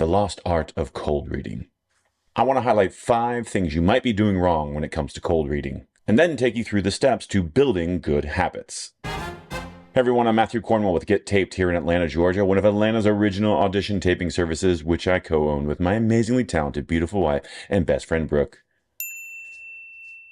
the lost art of cold reading. I want to highlight 5 things you might be doing wrong when it comes to cold reading, and then take you through the steps to building good habits. Hey everyone, I'm Matthew Cornwell with Get Taped here in Atlanta, Georgia, one of Atlanta's original audition taping services, which I co-own with my amazingly talented, beautiful wife and best friend, Brooke,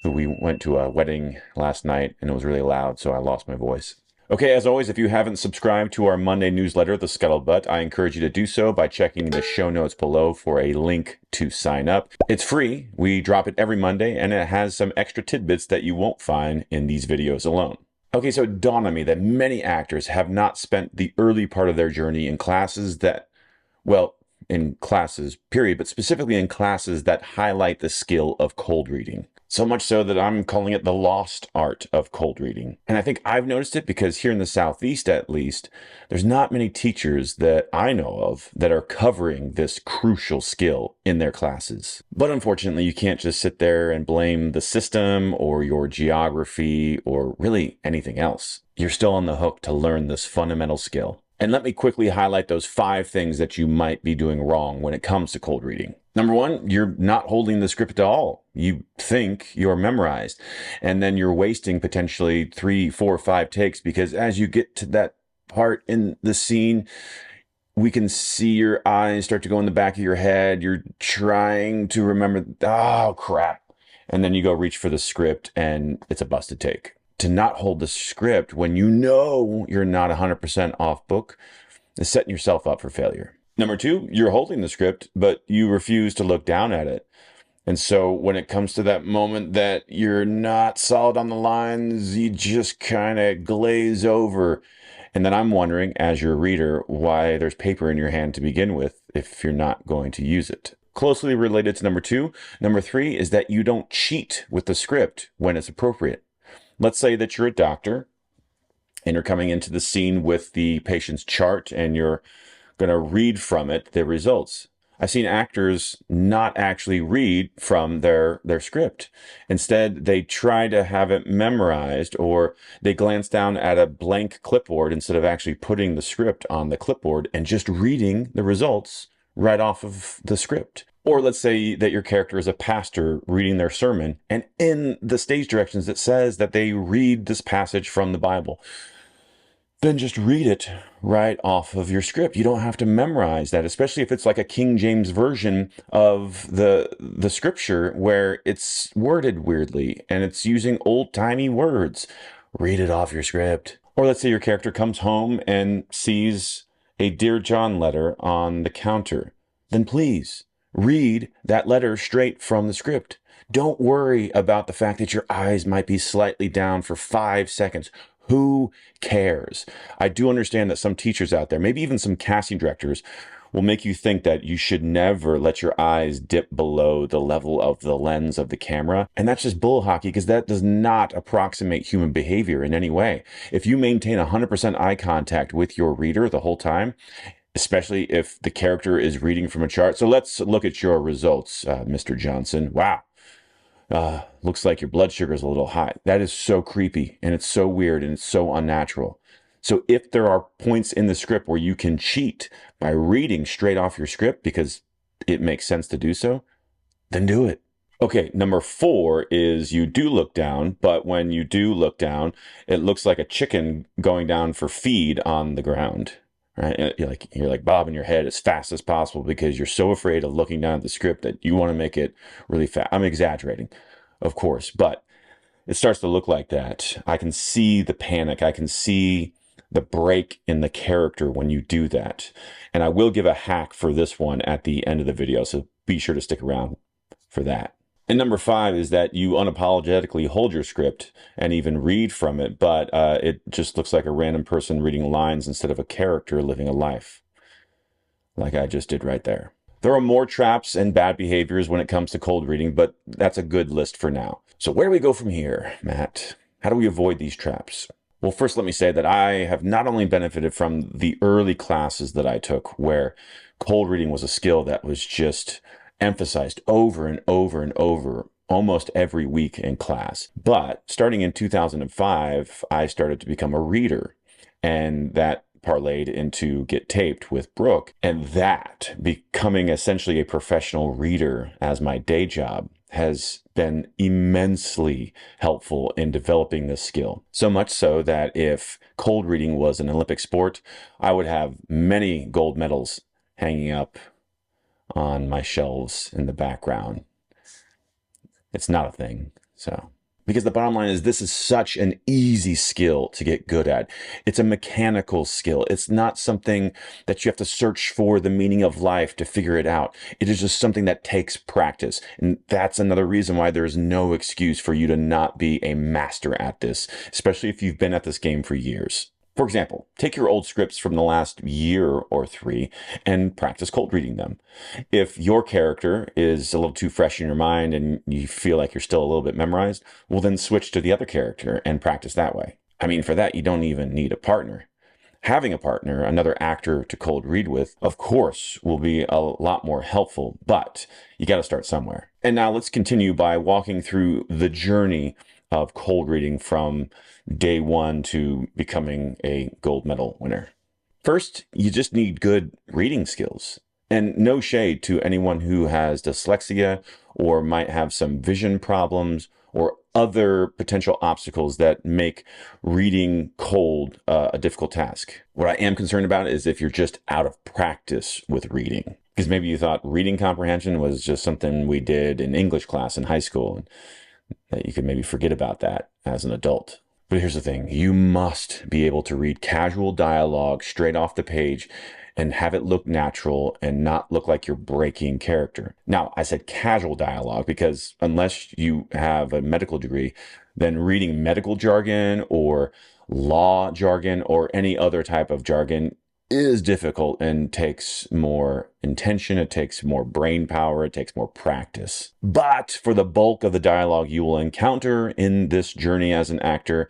who we went to a wedding last night, and it was really loud, so I lost my voice. Okay, as always, if you haven't subscribed to our Monday newsletter, The Scuttlebutt, I encourage you to do so by checking the show notes below for a link to sign up. It's free. We drop it every Monday, and it has some extra tidbits that you won't find in these videos alone. Okay, so it dawned on me that many actors have not spent the early part of their journey in classes that, well, in classes, period, but specifically in classes that highlight the skill of cold reading. So much so that I'm calling it the lost art of cold reading. And I think I've noticed it because here in the Southeast, at least, there's not many teachers that I know of that are covering this crucial skill in their classes. But unfortunately, you can't just sit there and blame the system or your geography or really anything else. You're still on the hook to learn this fundamental skill. And let me quickly highlight those 5 things that you might be doing wrong when it comes to cold reading. Number 1, you're not holding the script at all. You think you're memorized, and then you're wasting potentially 3, 4, 5 takes because as you get to that part in the scene, we can see your eyes start to go in the back of your head. You're trying to remember, oh crap. And then you go reach for the script and it's a busted take. To not hold the script when you know you're not 100% off book is setting yourself up for failure. Number 2, you're holding the script, but you refuse to look down at it. And so when it comes to that moment that you're not solid on the lines, you just kind of glaze over. And then I'm wondering, as your reader, why there's paper in your hand to begin with if you're not going to use it. Closely related to number 2, number 3 is that you don't cheat with the script when it's appropriate. Let's say that you're a doctor and you're coming into the scene with the patient's chart and you're going to read from it the results. I've seen actors not actually read from their script. Instead, they try to have it memorized, or they glance down at a blank clipboard instead of actually putting the script on the clipboard and just reading the results right off of the script. Or let's say that your character is a pastor reading their sermon, and in the stage directions it says that they read this passage from the Bible. Then just read it right off of your script. You don't have to memorize that, especially if it's like a King James version of the scripture where it's worded weirdly and it's using old-timey words. Read it off your script. Or let's say your character comes home and sees a Dear John letter on the counter. Then please read that letter straight from the script. Don't worry about the fact that your eyes might be slightly down for 5 seconds. Who cares? I do understand that some teachers out there, maybe even some casting directors, will make you think that you should never let your eyes dip below the level of the lens of the camera. And that's just bull hockey because that does not approximate human behavior in any way. If you maintain 100% eye contact with your reader the whole time, especially if the character is reading from a chart. So let's look at your results, Mr. Johnson. Wow. Looks like your blood sugar is a little high. That is so creepy, and it's so weird, and it's so unnatural. So if there are points in the script where you can cheat by reading straight off your script because it makes sense to do so, then do it. Okay, number 4 is you do look down, but when you do look down, it looks like a chicken going down for feed on the ground. Right? You're like bobbing your head as fast as possible because you're so afraid of looking down at the script that you want to make it really fast. I'm exaggerating, of course, but it starts to look like that. I can see the panic. I can see the break in the character when you do that. And I will give a hack for this one at the end of the video, so be sure to stick around for that. And number 5 is that you unapologetically hold your script and even read from it, but it just looks like a random person reading lines instead of a character living a life, like I just did right there. There are more traps and bad behaviors when it comes to cold reading, but that's a good list for now. So where do we go from here, Matt? How do we avoid these traps? Well, first, let me say that I have not only benefited from the early classes that I took where cold reading was a skill that was just emphasized over and over and over almost every week in class. But starting in 2005, I started to become a reader. And that parlayed into Get Taped with Brooke, and that becoming essentially a professional reader as my day job has been immensely helpful in developing this skill. So much so that if cold reading was an Olympic sport, I would have many gold medals hanging up on my shelves in the background. It's not a thing, so. Because the bottom line is this is such an easy skill to get good at. It's a mechanical skill. It's not something that you have to search for the meaning of life to figure it out. It is just something that takes practice. And that's another reason why there is no excuse for you to not be a master at this, especially if you've been at this game for years. For example, take your old scripts from the last year or three and practice cold reading them. If your character is a little too fresh in your mind and you feel like you're still a little bit memorized, well, then switch to the other character and practice that way. I mean, for that, you don't even need a partner. Having a partner, another actor to cold read with, of course, will be a lot more helpful, but you got to start somewhere. And now let's continue by walking through the journey of cold reading from day one to becoming a gold medal winner. First, you just need good reading skills. And no shade to anyone who has dyslexia or might have some vision problems or other potential obstacles that make reading cold a difficult task. What I am concerned about is if you're just out of practice with reading. Because maybe you thought reading comprehension was just something we did in English class in high school, and that you could maybe forget about that as an adult. But here's the thing, you must be able to read casual dialogue straight off the page and have it look natural and not look like you're breaking character. Now, I said casual dialogue because unless you have a medical degree, then reading medical jargon or law jargon or any other type of jargon is difficult and takes more intention, it takes more brain power, it takes more practice. But for the bulk of the dialogue you will encounter in this journey as an actor,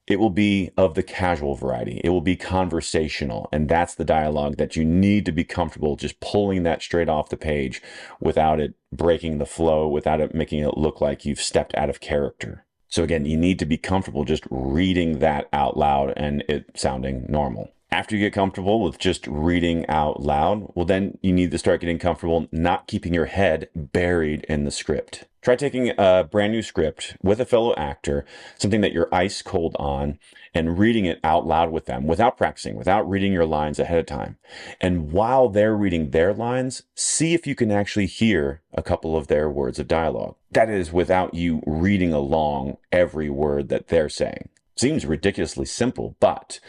it will be of the casual variety. It will be conversational, and that's the dialogue that you need to be comfortable just pulling that straight off the page without it breaking the flow, without it making it look like you've stepped out of character. So again, you need to be comfortable just reading that out loud and it sounding normal. After you get comfortable with just reading out loud, well, then you need to start getting comfortable not keeping your head buried in the script. Try taking a brand new script with a fellow actor, something that you're ice cold on, and reading it out loud with them without practicing, without reading your lines ahead of time. And while they're reading their lines, see if you can actually hear a couple of their words of dialogue. That is, without you reading along every word that they're saying. Seems ridiculously simple, but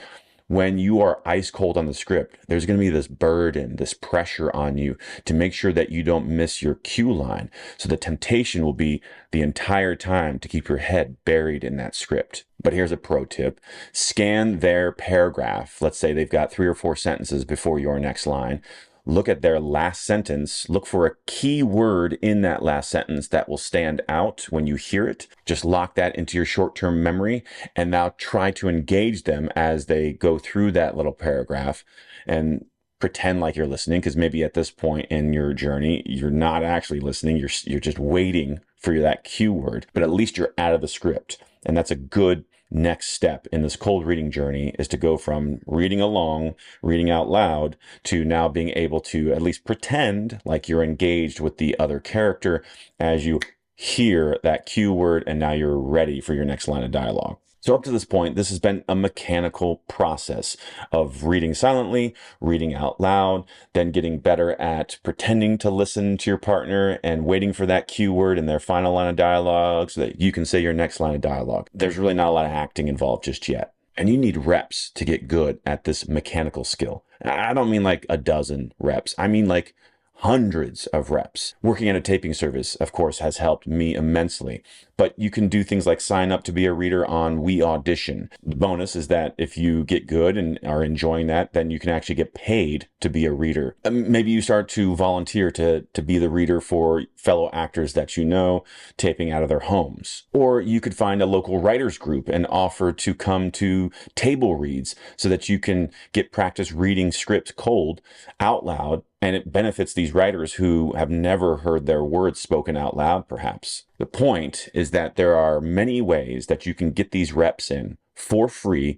when you are ice cold on the script, there's going to be this burden, this pressure on you to make sure that you don't miss your cue line. So the temptation will be the entire time to keep your head buried in that script. But here's a pro tip. Scan their paragraph. Let's say they've got 3 or 4 sentences before your next line. Look at their last sentence. Look for a key word in that last sentence that will stand out when you hear it. Just lock that into your short-term memory and now try to engage them as they go through that little paragraph and pretend like you're listening, because maybe at this point in your journey, you're not actually listening. You're just waiting for that cue word, but at least you're out of the script. And that's a good next step in this cold reading journey, is to go from reading along, reading out loud, to now being able to at least pretend like you're engaged with the other character as you hear that cue word, and now you're ready for your next line of dialogue. So up to this point, this has been a mechanical process of reading silently, reading out loud, then getting better at pretending to listen to your partner and waiting for that cue word in their final line of dialogue so that you can say your next line of dialogue. There's really not a lot of acting involved just yet. And you need reps to get good at this mechanical skill. I don't mean like a dozen reps. I mean like hundreds of reps. Working at a taping service, of course, has helped me immensely. But you can do things like sign up to be a reader on We Audition. The bonus is that if you get good and are enjoying that, then you can actually get paid to be a reader. Maybe you start to volunteer to be the reader for fellow actors that you know, taping out of their homes. Or you could find a local writers group and offer to come to table reads so that you can get practice reading scripts cold out loud. And it benefits these writers who have never heard their words spoken out loud, perhaps. The point is that there are many ways that you can get these reps in for free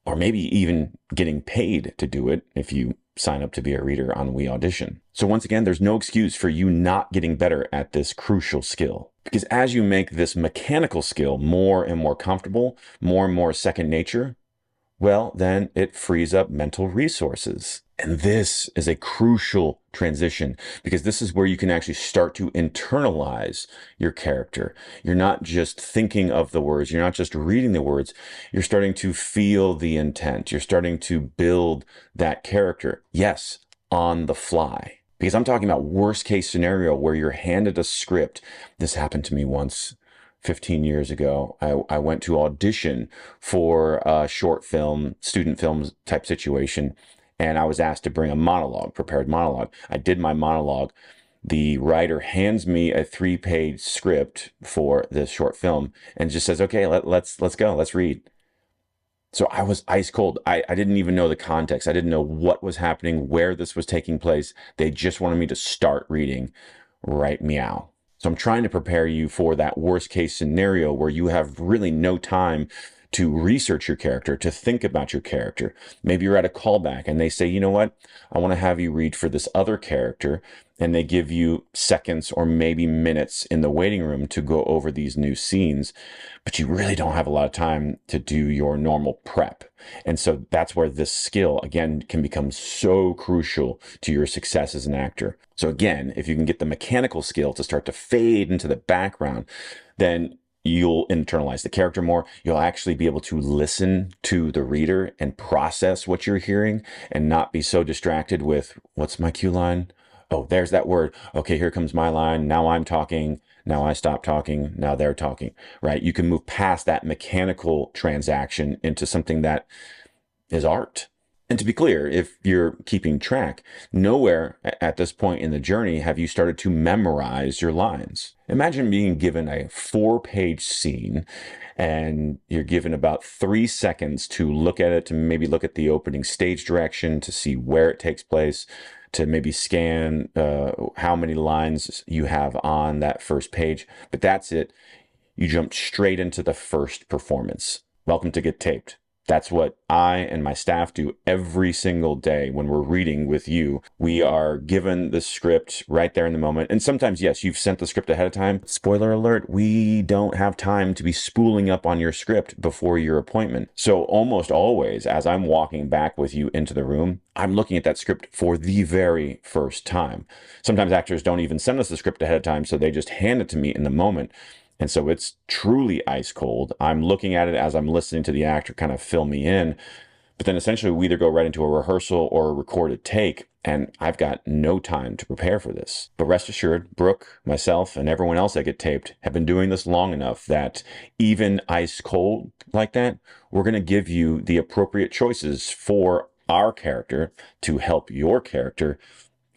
or maybe even getting paid to do it if you sign up to be a reader on We Audition. So once again, there's no excuse for you not getting better at this crucial skill. Because as you make this mechanical skill more and more comfortable, more and more second nature, well, then it frees up mental resources. And this is a crucial transition because this is where you can actually start to internalize your character. You're not just thinking of the words, you're not just reading the words, you're starting to feel the intent. You're starting to build that character. Yes, on the fly. Because I'm talking about worst case scenario where you're handed a script. This happened to me once 15 years ago. I went to audition for a short film, student films type situation, and I was asked to bring a monologue, prepared monologue. I did my monologue. The writer hands me a 3-page script for this short film and just says, okay, let's go, let's read. So I was ice cold. I didn't even know the context. I didn't know what was happening, where this was taking place. They just wanted me to start reading. Right, meow. So I'm trying to prepare you for that worst case scenario where you have really no time to research your character, to think about your character. Maybe you're at a callback and they say, you know what, I want to have you read for this other character. And they give you seconds or maybe minutes in the waiting room to go over these new scenes, but you really don't have a lot of time to do your normal prep. And so that's where this skill, again, can become so crucial to your success as an actor. So again, if you can get the mechanical skill to start to fade into the background, then you'll internalize the character more. You'll actually be able to listen to the reader and process what you're hearing and not be so distracted with, what's my cue line? Oh, there's that word. Okay, here comes my line. Now I'm talking. Now I stop talking. Now they're talking, right? You can move past that mechanical transaction into something that is art. And to be clear, if you're keeping track, nowhere at this point in the journey have you started to memorize your lines. Imagine being given a 4-page scene and you're given about 3 seconds to look at it, to maybe look at the opening stage direction, to see where it takes place, to maybe scan how many lines you have on that first page. But that's it. You jumped straight into the first performance. Welcome to Get Taped. That's what I and my staff do every single day when we're reading with you. We are given the script right there in the moment. And sometimes, yes, you've sent the script ahead of time. Spoiler alert, we don't have time to be spooling up on your script before your appointment. So almost always, as I'm walking back with you into the room, I'm looking at that script for the very first time. Sometimes actors don't even send us the script ahead of time, so they just hand it to me in the moment. And so it's truly ice cold. I'm looking at it as I'm listening to the actor kind of fill me in. But then essentially we either go right into a rehearsal or a recorded take, and I've got no time to prepare for this. But rest assured, Brooke, myself, and everyone else that get taped have been doing this long enough that even ice cold like that, we're going to give you the appropriate choices for our character to help your character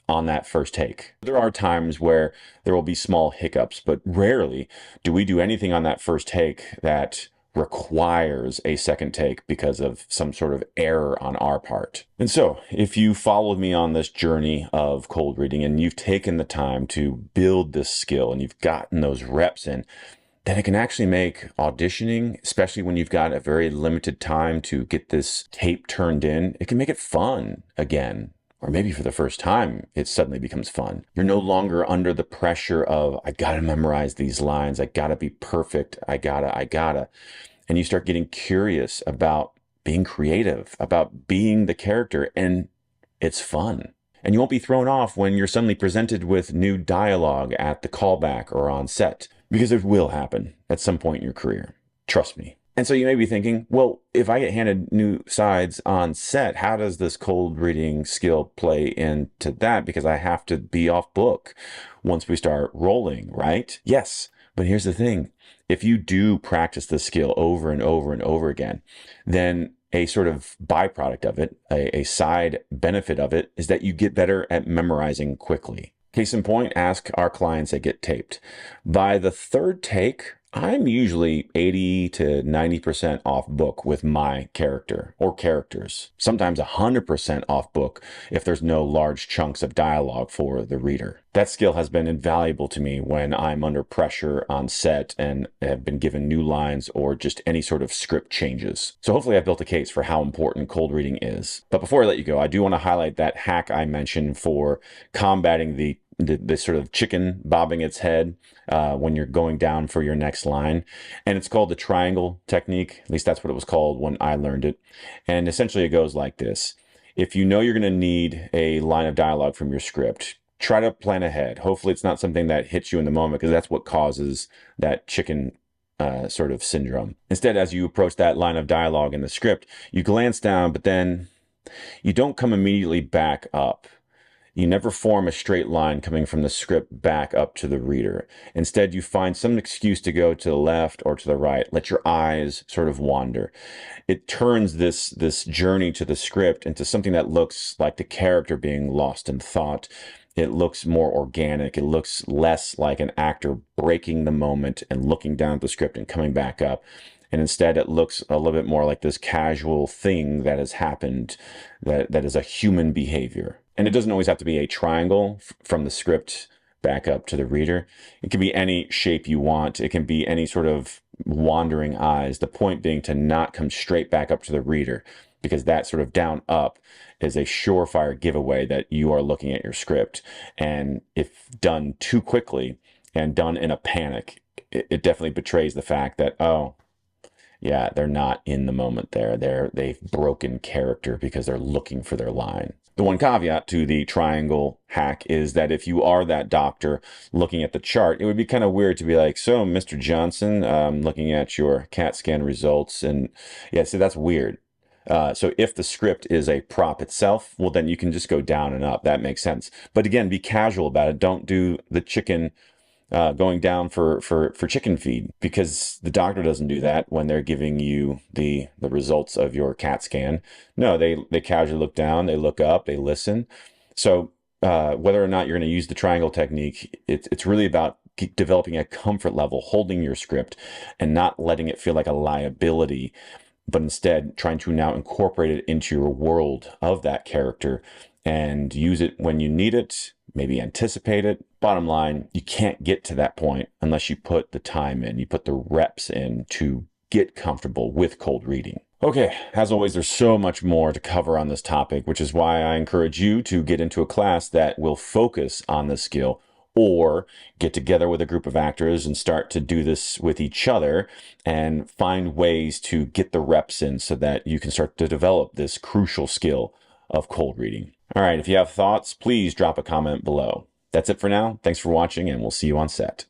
on that first take. There are times where there will be small hiccups, but rarely do we do anything on that first take that requires a second take because of some sort of error on our part. And so, if you followed me on this journey of cold reading and you've taken the time to build this skill and you've gotten those reps in, then it can actually make auditioning, especially when you've got a very limited time to get this tape turned in, it can make it fun again. Or maybe for the first time, it suddenly becomes fun. You're no longer under the pressure of, I gotta memorize these lines. I gotta be perfect. I gotta. And you start getting curious about being creative, about being the character, and it's fun. And you won't be thrown off when you're suddenly presented with new dialogue at the callback or on set, because it will happen at some point in your career. Trust me. And so you may be thinking, well, if I get handed new sides on set, how does this cold reading skill play into that? Because I have to be off book once we start rolling, right? Yes, but here's the thing. If you do practice this skill over and over and over again, then a sort of byproduct of it, a side benefit of it, is that you get better at memorizing quickly. Case in point, ask our clients that get taped. By the third take, I'm usually 80 to 90% off book with my character or characters. Sometimes 100% off book if there's no large chunks of dialogue for the reader. That skill has been invaluable to me when I'm under pressure on set and have been given new lines or just any sort of script changes. So hopefully I built a case for how important cold reading is. But before I let you go, I do want to highlight that hack I mentioned for combating the sort of chicken bobbing its head when you're going down for your next line. And it's called the triangle technique. At least that's what it was called when I learned it. And essentially it goes like this. If you know you're going to need a line of dialogue from your script, try to plan ahead. Hopefully it's not something that hits you in the moment, because that's what causes that chicken sort of syndrome. Instead, as you approach that line of dialogue in the script, you glance down, but then you don't come immediately back up. You never form a straight line coming from the script back up to the reader. Instead, you find some excuse to go to the left or to the right. Let your eyes sort of wander. It turns this journey to the script into something that looks like the character being lost in thought. It looks more organic. It looks less like an actor breaking the moment and looking down at the script and coming back up. And instead, it looks a little bit more like this casual thing that has happened, that is a human behavior. And it doesn't always have to be a triangle from the script back up to the reader. It can be any shape you want. It can be any sort of wandering eyes. The point being to not come straight back up to the reader, because that sort of down up is a surefire giveaway that you are looking at your script. And if done too quickly and done in a panic, it definitely betrays the fact that, oh, yeah, they're not in the moment there. They've broken character because they're looking for their line. The one caveat to the triangle hack is that if you are that doctor looking at the chart, it would be kind of weird to be like, so Mr. Johnson, looking at your CAT scan results, and yeah, so that's weird. So if the script is a prop itself, well, then you can just go down and up. That makes sense. But again, be casual about it. Don't do the chicken going down for chicken feed, because the doctor doesn't do that when they're giving you the results of your CAT scan. No, they casually look down, they look up, they listen. So whether or not you're going to use the triangle technique, it's really about developing a comfort level, holding your script and not letting it feel like a liability, but instead trying to now incorporate it into your world of that character and use it when you need it, maybe anticipate it. Bottom line, you can't get to that point unless you put the time in, you put the reps in to get comfortable with cold reading. Okay, as always, there's so much more to cover on this topic, which is why I encourage you to get into a class that will focus on this skill, or get together with a group of actors and start to do this with each other and find ways to get the reps in so that you can start to develop this crucial skill of cold reading. All right, if you have thoughts, please drop a comment below. That's it for now. Thanks for watching, and we'll see you on set.